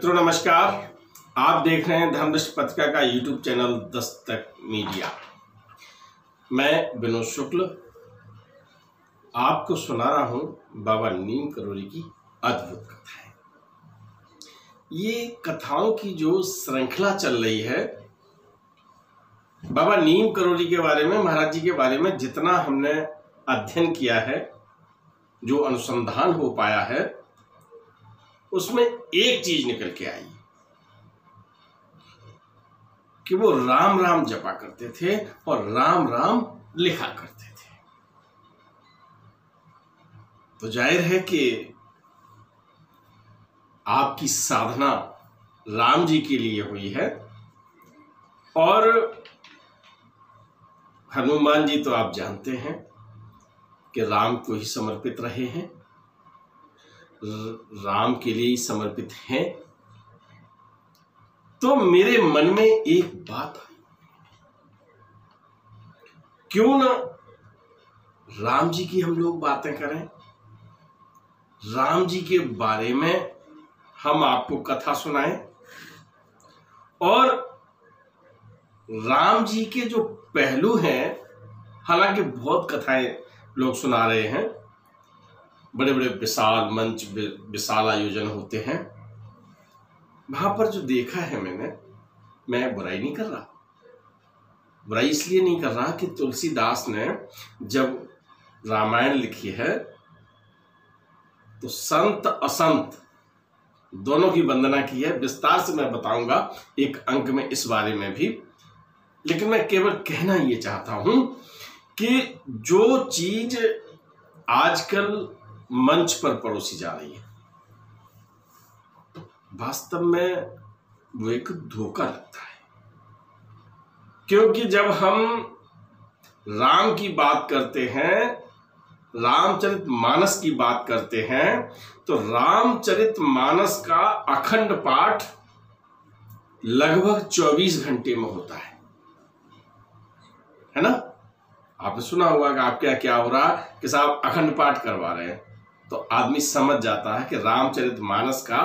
मित्रों नमस्कार। आप देख रहे हैं धर्मदृष्टि पत्रिका का यूट्यूब चैनल दस्तक मीडिया। मैं विनोद शुक्ल आपको सुना रहा हूं बाबा नीम करोली की अद्भुत कथाएं। ये कथाओं की जो श्रृंखला चल रही है, बाबा नीम करोली के बारे में, महाराज जी के बारे में जितना हमने अध्ययन किया है, जो अनुसंधान हो पाया है, उसमें एक चीज निकल के आई कि वो राम राम जपा करते थे और राम राम लिखा करते थे। तो जाहिर है कि आपकी साधना राम जी के लिए हुई है और हनुमान जी तो आप जानते हैं कि राम को ही समर्पित रहे हैं, राम के लिए ही समर्पित हैं। तो मेरे मन में एक बात आई, क्यों ना राम जी की हम लोग बातें करें, राम जी के बारे में हम आपको कथा सुनाएं और राम जी के जो पहलू हैं, हालांकि बहुत कथाएं लोग सुना रहे हैं, बड़े बड़े विशाल मंच, विशाल आयोजन होते हैं, वहां पर जो देखा है मैं बुराई नहीं कर रहा। बुराई इसलिए नहीं कर रहा कि तुलसीदास ने जब रामायण लिखी है तो संत असंत दोनों की वंदना की है। विस्तार से मैं बताऊंगा एक अंक में इस बारे में भी, लेकिन मैं केवल कहना ये चाहता हूं कि जो चीज आजकल मंच पर परोसी जा रही है, वास्तव में वो एक धोखा लगता है। क्योंकि जब हम राम की बात करते हैं, रामचरितमानस की बात करते हैं, तो रामचरितमानस का अखंड पाठ लगभग 24 घंटे में होता है ना। आपने सुना होगा कि आपके यहाँ क्या हो रहा है कि साहब अखंड पाठ करवा रहे हैं, तो आदमी समझ जाता है कि रामचरितमानस का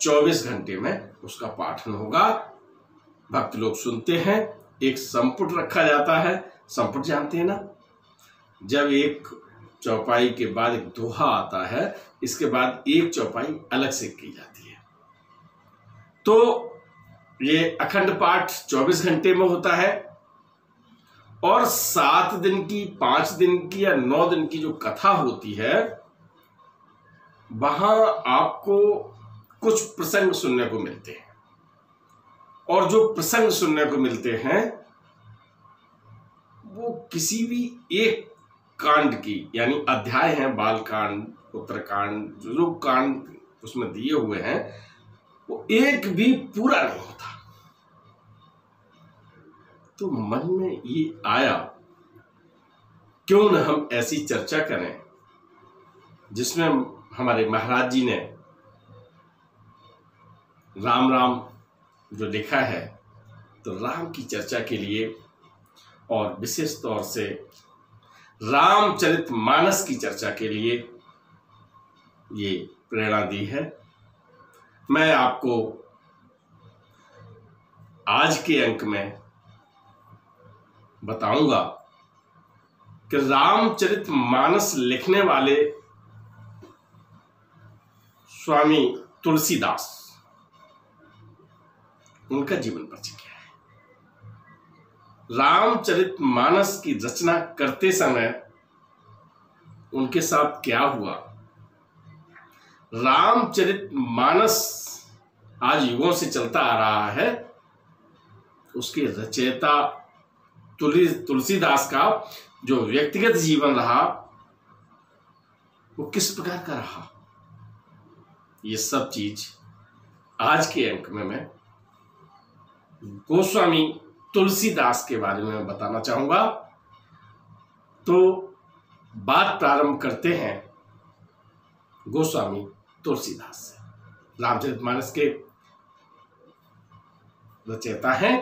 24 घंटे में उसका पाठन होगा। भक्त लोग सुनते हैं, एक संपुट रखा जाता है। संपुट जानते हैं ना, जब एक चौपाई के बाद एक दोहा आता है, इसके बाद एक चौपाई अलग से की जाती है। तो ये अखंड पाठ 24 घंटे में होता है और 7 दिन की, 5 दिन की या 9 दिन की जो कथा होती है, वहां आपको कुछ प्रसंग सुनने को मिलते हैं। और जो प्रसंग सुनने को मिलते हैं वो किसी भी एक कांड की, यानी अध्याय हैं, बाल कांड, उत्तरकांड, जो कांड उसमें दिए हुए हैं, वो एक भी पूरा नहीं होता। तो मन में ये आया, क्यों न हम ऐसी चर्चा करें जिसमें हमारे महाराज जी ने राम राम जो लिखा है, तो राम की चर्चा के लिए और विशेष तौर से रामचरितमानस की चर्चा के लिए ये प्रेरणा दी है। मैं आपको आज के अंक में बताऊंगा कि रामचरितमानस लिखने वाले स्वामी तुलसीदास, उनका जीवन परिचय क्या है। रामचरितमानस की रचना करते समय उनके साथ क्या हुआ। रामचरितमानस आज युगों से चलता आ रहा है, उसके रचयिता तुलसीदास का जो व्यक्तिगत जीवन रहा वो किस प्रकार का रहा, ये सब चीज आज के अंक में मैं गोस्वामी तुलसीदास के बारे में बताना चाहूंगा। तो बात प्रारंभ करते हैं गोस्वामी तुलसीदास से। रामचरितमानस के रचयिता हैं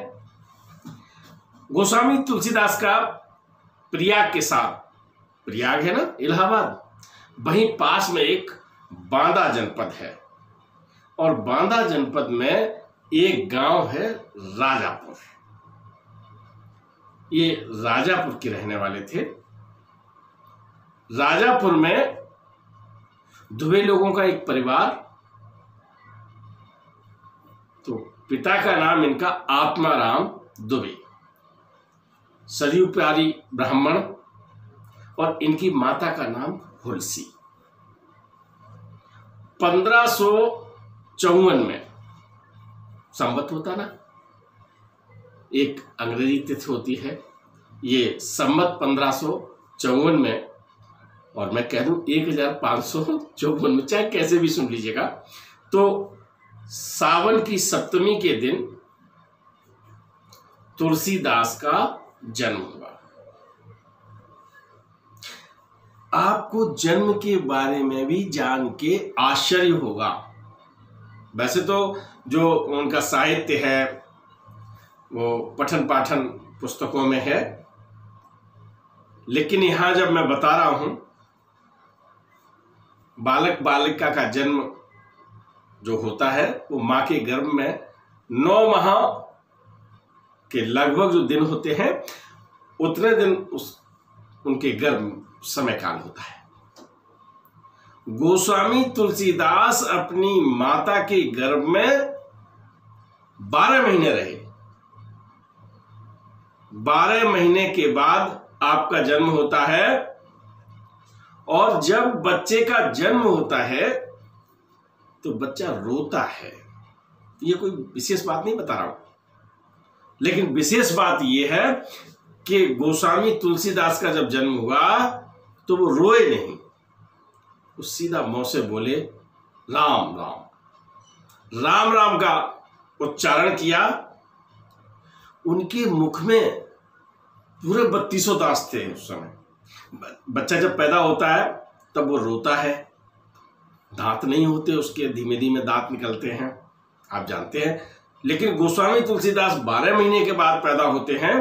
गोस्वामी तुलसीदास का प्रयाग के साथ, प्रयाग है ना इलाहाबाद, वहीं पास में एक बांदा जनपद है। और बांदा जनपद में एक गांव है राजापुर। ये राजापुर के रहने वाले थे। राजापुर में दुबे लोगों का एक परिवार, तो पिता का नाम इनका आत्माराम दुबे, सरयू प्यारी ब्राह्मण, और इनकी माता का नाम हुलसी। 1554 में संवत होता ना, एक अंग्रेजी तिथि होती है, ये संवत 1554 में, और मैं कह दूं 1554 में, चाहे कैसे भी सुन लीजिएगा, तो सावन की सप्तमी के दिन तुलसीदास का जन्म हुआ। आपको जन्म के बारे में भी जान के आश्चर्य होगा। वैसे तो जो उनका साहित्य है वो पठन पाठन पुस्तकों में है, लेकिन यहां जब मैं बता रहा हूं बालक बालिका का जन्म जो होता है वो मां के गर्भ में 9 माह के लगभग जो दिन होते हैं उतने दिन उनके गर्भ समय काल होता है। गोस्वामी तुलसीदास अपनी माता के गर्भ में 12 महीने रहे। 12 महीने के बाद आपका जन्म होता है, और जब बच्चे का जन्म होता है तो बच्चा रोता है। ये कोई विशेष बात नहीं बता रहा हूं, लेकिन विशेष बात यह है कि गोस्वामी तुलसीदास का जब जन्म हुआ तो वो रोए नहीं, वो सीधा मुंह से बोले राम राम, राम राम का उच्चारण किया। उनके मुख में पूरे 32 दांत थे उस समय। बच्चा जब पैदा होता है तब वो रोता है, दांत नहीं होते उसके, धीमे धीमे दांत निकलते हैं, आप जानते हैं। लेकिन गोस्वामी तुलसीदास 12 महीने के बाद पैदा होते हैं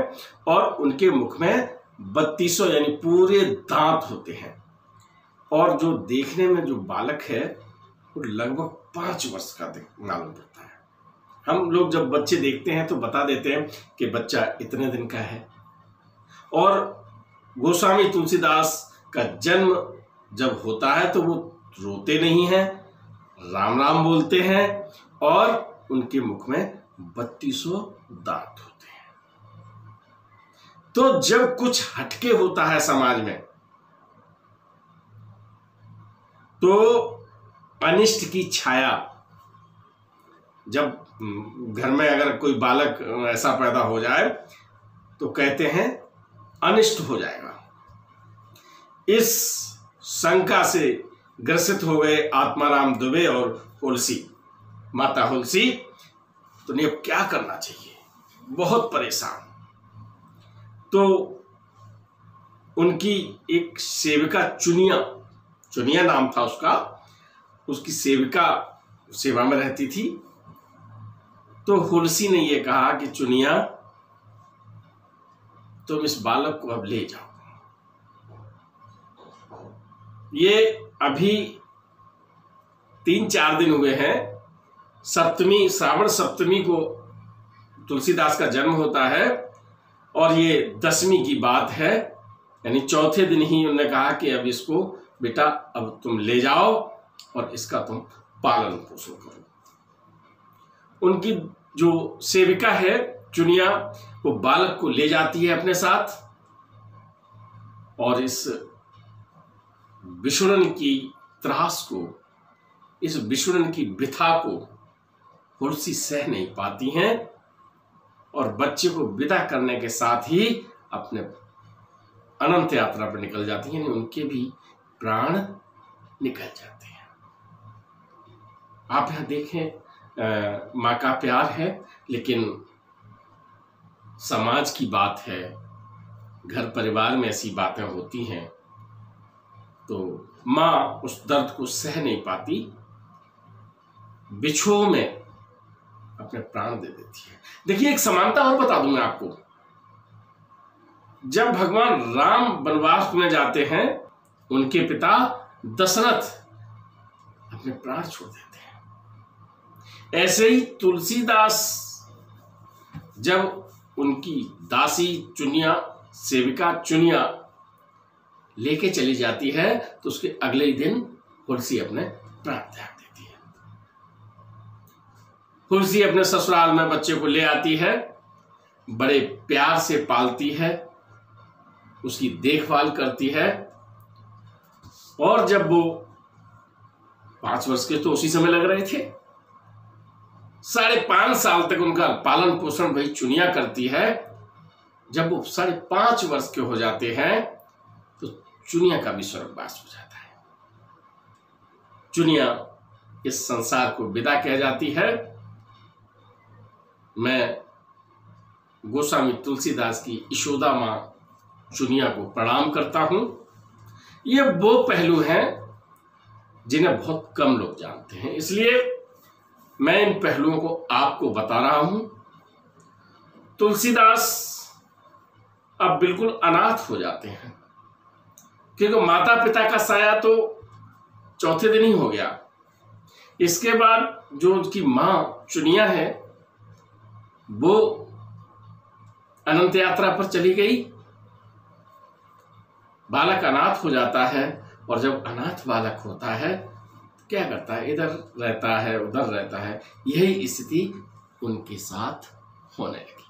और उनके मुख में 32 यानी पूरे दांत होते हैं, और जो देखने में जो बालक है वो लगभग 5 वर्ष का मालूम पड़ता है। हम लोग जब बच्चे देखते हैं तो बता देते हैं कि बच्चा इतने दिन का है। और गोस्वामी तुलसीदास का जन्म जब होता है तो वो रोते नहीं हैं, राम राम बोलते हैं, और उनके मुख में 32 दांत होते हैं। तो जब कुछ हटके होता है समाज में तो अनिष्ट की छाया, जब घर में अगर कोई बालक ऐसा पैदा हो जाए तो कहते हैं अनिष्ट हो जाएगा। इस शंका से ग्रसित हो गए आत्माराम दुबे और हुलसी, माता हुलसी। तो उन्हें क्या करना चाहिए, बहुत परेशान। तो उनकी एक सेविका चुनिया नाम था उसका, उसकी सेविका सेवा में रहती थी। तो हुलसी ने यह कहा कि चुनिया तुम इस बालक को अब ले जाओ। ये अभी 3-4 दिन हुए हैं, श्रावण सप्तमी को तुलसीदास का जन्म होता है, और ये 10वीं की बात है, यानी चौथे दिन ही उन्होंने कहा कि अब इसको बेटा अब तुम ले जाओ और इसका तुम पालन पोषण करो। उनकी जो सेविका है चुनिया, वो बालक को ले जाती है अपने साथ, और इस विषुणन की त्रास को, इस विषुणन की व्यथा को हुलसी सह नहीं पाती हैं, और बच्चे को विदा करने के साथ ही अपने अनंत यात्रा पर निकल जाती हैं, उनके भी प्राण निकल जाते हैं। आप यहां देखें, मां का प्यार है, लेकिन समाज की बात है, घर परिवार में ऐसी बातें होती हैं, तो मां उस दर्द को सह नहीं पाती, बिछोह में अपने प्राण दे देती है। देखिए, एक समानता और बता दूं मैं आपको। जब भगवान राम वनवास में जाते हैं, उनके पिता दशरथ अपने प्राण छोड़ देते हैं। ऐसे ही तुलसीदास जब उनकी दासी चुनिया, सेविका चुनिया लेके चली जाती है तो उसके अगले ही दिन तुलसी अपने प्राण त्याग देती है। तुलसी अपने ससुराल में बच्चे को ले आती है, बड़े प्यार से पालती है, उसकी देखभाल करती है, और जब वो 5 वर्ष के तो उसी समय लग रहे थे, 5.5 साल तक उनका पालन पोषण वही चुनिया करती है। जब वो 5.5 वर्ष के हो जाते हैं तो चुनिया का भी स्वर्गवास हो जाता है। चुनिया इस संसार को विदा कह जाती है। मैं गोस्वामी तुलसीदास की यशोदा मां चुनिया को प्रणाम करता हूं। ये वो पहलू हैं जिन्हें बहुत कम लोग जानते हैं, इसलिए मैं इन पहलुओं को आपको बता रहा हूं। तुलसीदास अब बिल्कुल अनाथ हो जाते हैं, क्योंकि माता पिता का साया तो चौथे दिन ही हो गया। इसके बाद जो उनकी मां चुनिया है वो अनंत यात्रा पर चली गई। बालक अनाथ हो जाता है, और जब अनाथ बालक होता है तो क्या करता है, इधर रहता है उधर रहता है। यही स्थिति उनके साथ होने लगी।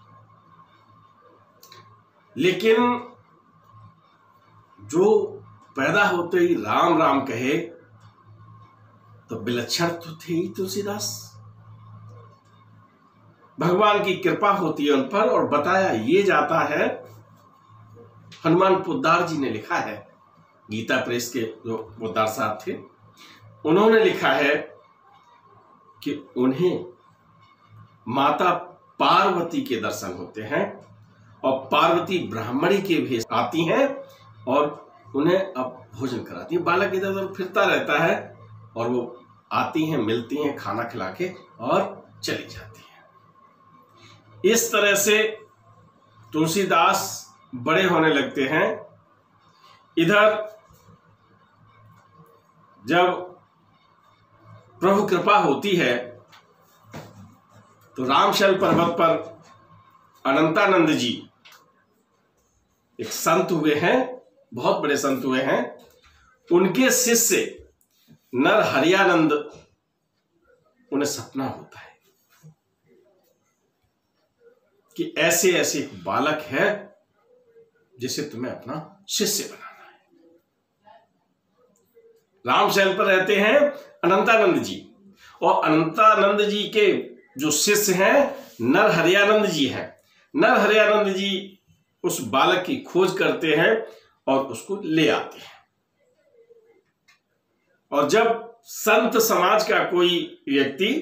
लेकिन जो पैदा होते ही राम राम कहे तो विलक्षण तो थे ही तुलसीदास। भगवान की कृपा होती है उन पर, और बताया ये जाता है, हनुमान पोद्दार जी ने लिखा है, गीता प्रेस के जो पोद्दार साहब थे उन्होंने लिखा है कि उन्हें माता पार्वती के दर्शन होते हैं, और पार्वती ब्राह्मणी के भेष आती हैं और उन्हें अब भोजन कराती हैं। बालक इधर उधर फिरता रहता है और वो आती हैं, मिलती हैं, खाना खिला के और चली जाती हैं। इस तरह से तुलसीदास बड़े होने लगते हैं। इधर जब प्रभु कृपा होती है तो रामशल पर्वत पर अनंतानंद जी एक संत हुए हैं, बहुत बड़े संत हुए हैं। उनके शिष्य नर हरियानंद, उन्हें सपना होता है कि ऐसे ऐसे एक बालक है जिसे तुम्हें अपना शिष्य बनाना है। रामशैल पर रहते हैं अनंतानंद जी, और अनंतानंद जी के जो शिष्य हैं नर हरियानंद जी हैं। नर हरियानंद जी उस बालक की खोज करते हैं और उसको ले आते हैं। और जब संत समाज का कोई व्यक्ति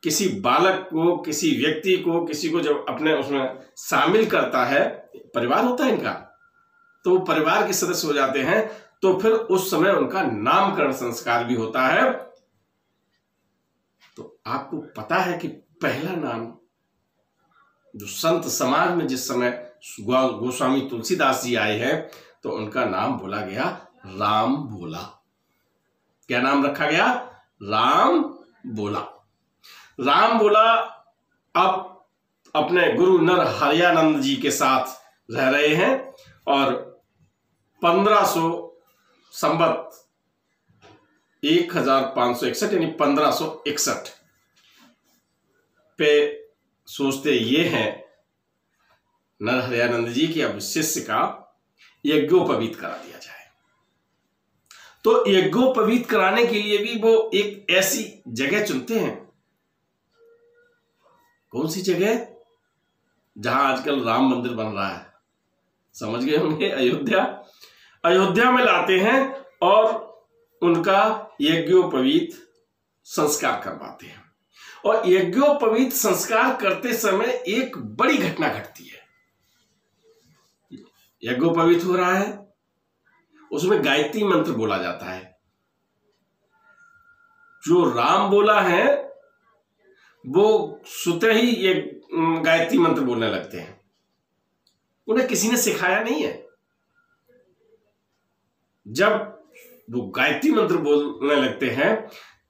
किसी बालक को, किसी व्यक्ति को, किसी को जब अपने उसमें शामिल करता है, परिवार होता है इनका, तो वो परिवार के सदस्य हो जाते हैं, तो फिर उस समय उनका नामकरण संस्कार भी होता है। तो आपको पता है कि पहला नाम जो संत समाज में जिस समय गोस्वामी तुलसीदास जी आए हैं तो उनका नाम बोला गया राम बोला। क्या नाम रखा गया? राम बोला। राम बोला अब अपने गुरु नर हरियानंद जी के साथ रह रहे हैं, और 1500 संवत 1561 यानी 1561 पे सोचते ये हैं नर हरियानंद जी की अब शिष्य का यज्ञोपवीत करा दिया जाए। तो यज्ञोपवीत कराने के लिए भी वो एक ऐसी जगह चुनते हैं। कौन सी जगह? जहां आजकल राम मंदिर बन रहा है, समझ गए होंगे, अयोध्या। अयोध्या में लाते हैं और उनका यज्ञोपवीत संस्कार करवाते हैं। और यज्ञोपवीत संस्कार करते समय एक बड़ी घटना घटती है। यज्ञोपवीत हो रहा है, उसमें गायत्री मंत्र बोला जाता है। जो राम बोला है वो सुते ही ये गायत्री मंत्र बोलने लगते हैं। उन्हें किसी ने सिखाया नहीं है। जब वो गायत्री मंत्र बोलने लगते हैं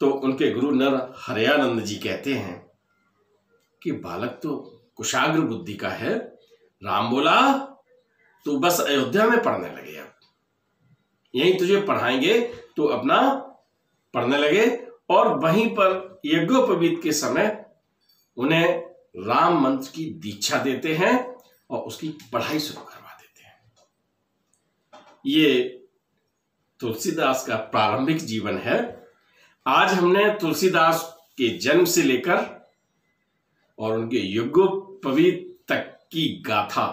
तो उनके गुरु नर हरयानंद जी कहते हैं कि बालक तो कुशाग्र बुद्धि का है। राम बोला तू बस अयोध्या में पढ़ने लगे, अब यहीं तुझे पढ़ाएंगे, तू अपना पढ़ने लगे। और वहीं पर यज्ञोपवीत के समय उन्हें राम मंत्र की दीक्षा देते हैं और उसकी पढ़ाई शुरू करवा देते हैं। ये तुलसीदास का प्रारंभिक जीवन है। आज हमने तुलसीदास के जन्म से लेकर और उनके यज्ञोपवीत तक की गाथा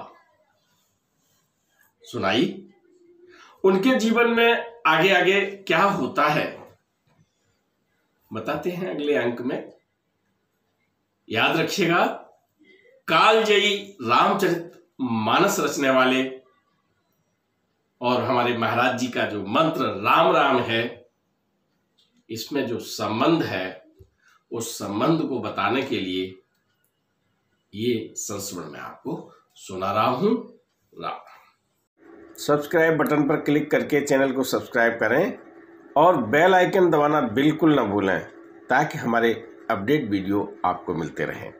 सुनाई। उनके जीवन में आगे आगे क्या होता है बताते हैं अगले अंक में। याद रखिएगा, कालजयी रामचरितमानस रचने वाले और हमारे महाराज जी का जो मंत्र राम राम है, इसमें जो संबंध है उस संबंध को बताने के लिए ये संस्मरण मैं आपको सुना रहा हूं। राम। सब्सक्राइब बटन पर क्लिक करके चैनल को सब्सक्राइब करें और बेल आइकन दबाना बिल्कुल ना भूलें, ताकि हमारे अपडेट वीडियो आपको मिलते रहें।